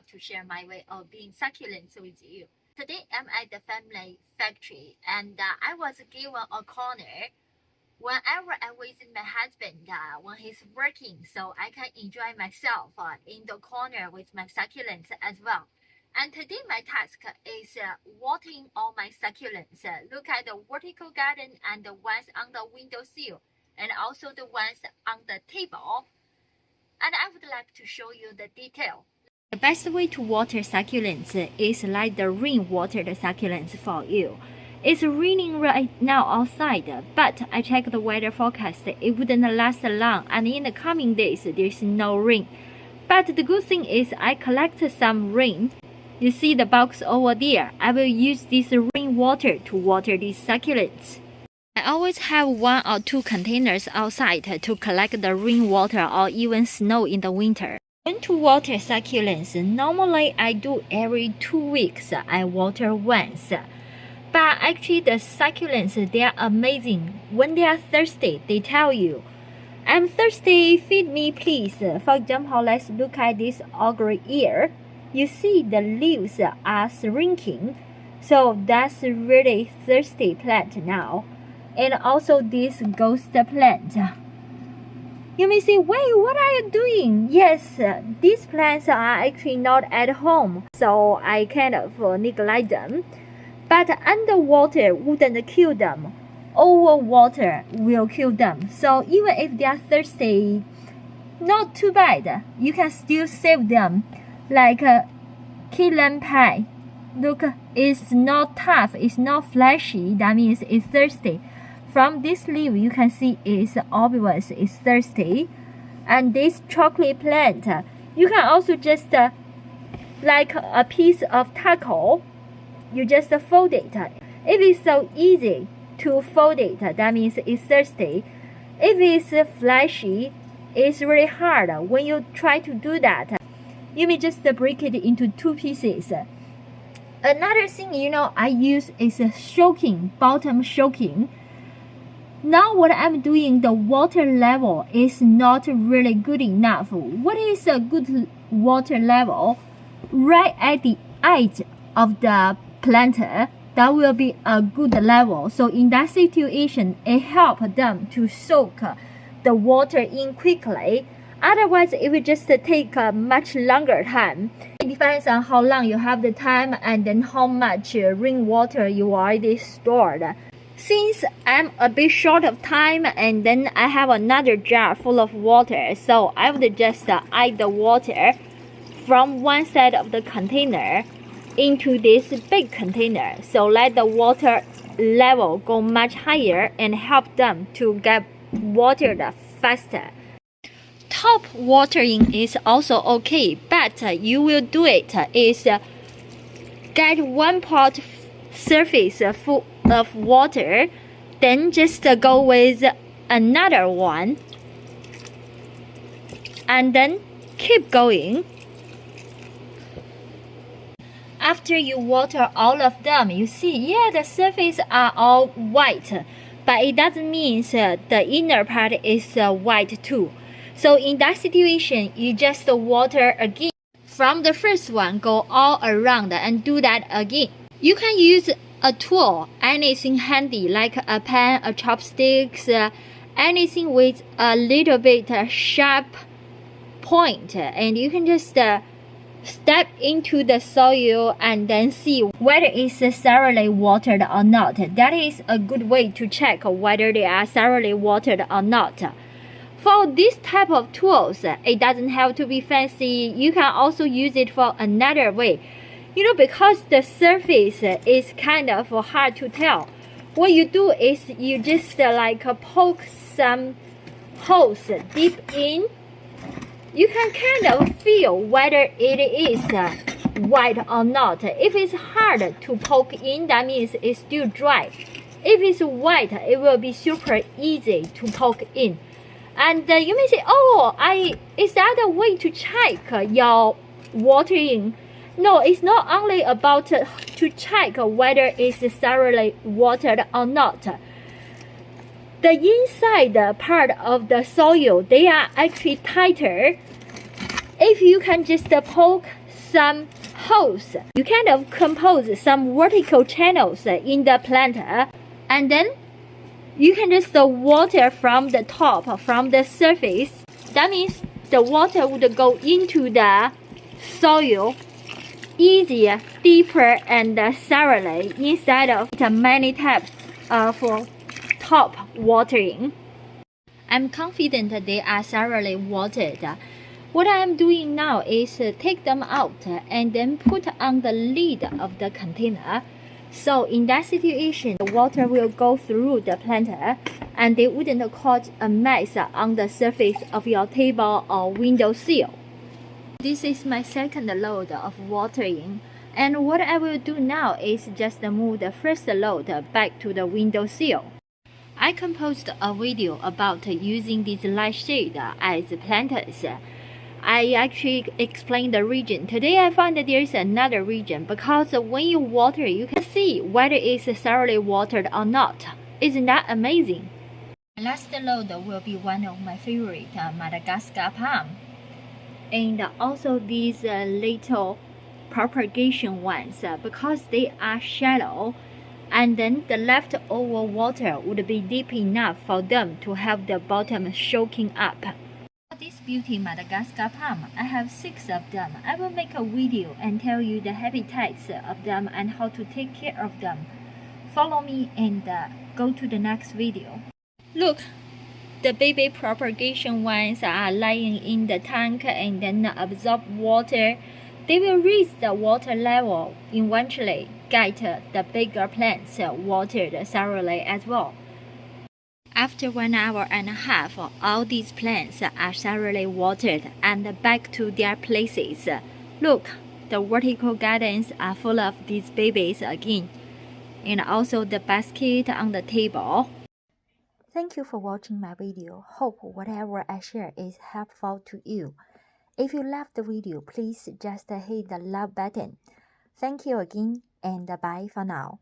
love to share my way of being succulents with you. Today I'm at the family factory and I was given a corner whenever I visit my husband when he's working, so I can enjoy myself in the corner with my succulents as well. And today my task is watering all my succulents. Look at the vertical garden and the ones on the windowsill and also the ones on the table. And I would like to show you the detail. The best way to water succulents is like the rain watered succulents for you. It's raining right now outside, but I checked the weather forecast. It wouldn't last long, and in the coming days, there's no rain. But the good thing is I collected some rain. You see the box over there. I will use this rainwater to water these succulents. I always have 1 or 2 containers outside to collect the rainwater or even snow in the winter. When to water succulents, normally I do every 2 weeks. I water once. But actually the succulents, they are amazing. When they are thirsty, they tell you, I'm thirsty, feed me please. For example, let's look at this auger ear. You see the leaves are shrinking. So that's really thirsty plant now. And also this ghost plant. You may say, wait, what are you doing? Yes, these plants are actually not at home, so I kind of neglect them. But underwater wouldn't kill them. Over water will kill them. So even if they are thirsty, not too bad. You can still save them. Like key lime pie. Look, it's not tough, it's not fleshy. That means it's thirsty. From this leaf, you can see it's obvious it's thirsty. And this chocolate plant, you can also just like a piece of taco. You just fold it. If it's so easy to fold it, that means it's thirsty. If it's fleshy, it's really hard. When you try to do that, you may just break it into 2 pieces. Another thing, I use is soaking, bottom soaking. Now what I'm doing, the water level is not really good enough. What is a good water level? Right at the edge of the planter, that will be a good level. So in that situation, it helps them to soak the water in quickly. Otherwise, it will just take a much longer time. It depends on how long you have the time and then how much rainwater you already stored. Since I'm a bit short of time and then I have another jar full of water, so I would just add the water from one side of the container into this big container. So let the water level go much higher and help them to get watered faster. Top watering is also okay, but you will do it is get 1 pot surface full of water, then just go with another one and then keep going. After you water all of them, you see, the surface are all white, but it doesn't mean the inner part is white too. So in that situation, you just water again. From the first one, go all around and do that again. You can use a tool, anything handy like a pen, a chopsticks, anything with a little bit sharp point, and you can just step into the soil and then see whether it's thoroughly watered or not. That is a good way to check whether they are thoroughly watered or not. For this type of tools, it doesn't have to be fancy. You can also use it for another way. Because the surface is kind of hard to tell, what you do is you just poke some holes deep in. You can kind of feel whether it is white or not. If it's hard to poke in, that means it's still dry. If it's white, it will be super easy to poke in. And you may say, is that a way to check your watering? No, it's not only about to check whether it's thoroughly watered or not. The inside part of the soil, they are actually tighter. If you can just poke some holes. You kind of compose some vertical channels in the planter, and then you can just water from the top, from the surface. That means the water would go into the soil easier, deeper, and thoroughly instead of many types of top watering. I'm confident they are thoroughly watered. What I am doing now is take them out and then put on the lid of the container. So in that situation, the water will go through the planter and it wouldn't cause a mess on the surface of your table or windowsill. This is my second load of watering, and what I will do now is just move the first load back to the windowsill. I composed a video about using this light shade as planters. I actually explained the region. Today I found that there is another region because when you water, you can see whether it's thoroughly watered or not. Isn't that amazing? Last load will be one of my favorite Madagascar palm. And also these little propagation ones because they are shallow, and then the leftover water would be deep enough for them to have the bottom soaking up. For this beauty Madagascar palm, I have 6 of them. I will make a video and tell you the habitats of them and how to take care of them. Follow me and go to the next video. Look, the baby propagation ones are lying in the tank and then absorb water. They will raise the water level, eventually get the bigger plants watered thoroughly as well. After 1 hour and a half, all these plants are thoroughly watered and back to their places. Look, the vertical gardens are full of these babies again, and also the basket on the table. Thank you for watching my video. Hope whatever I share is helpful to you. If you loved the video, please just hit the love button. Thank you again and bye for now.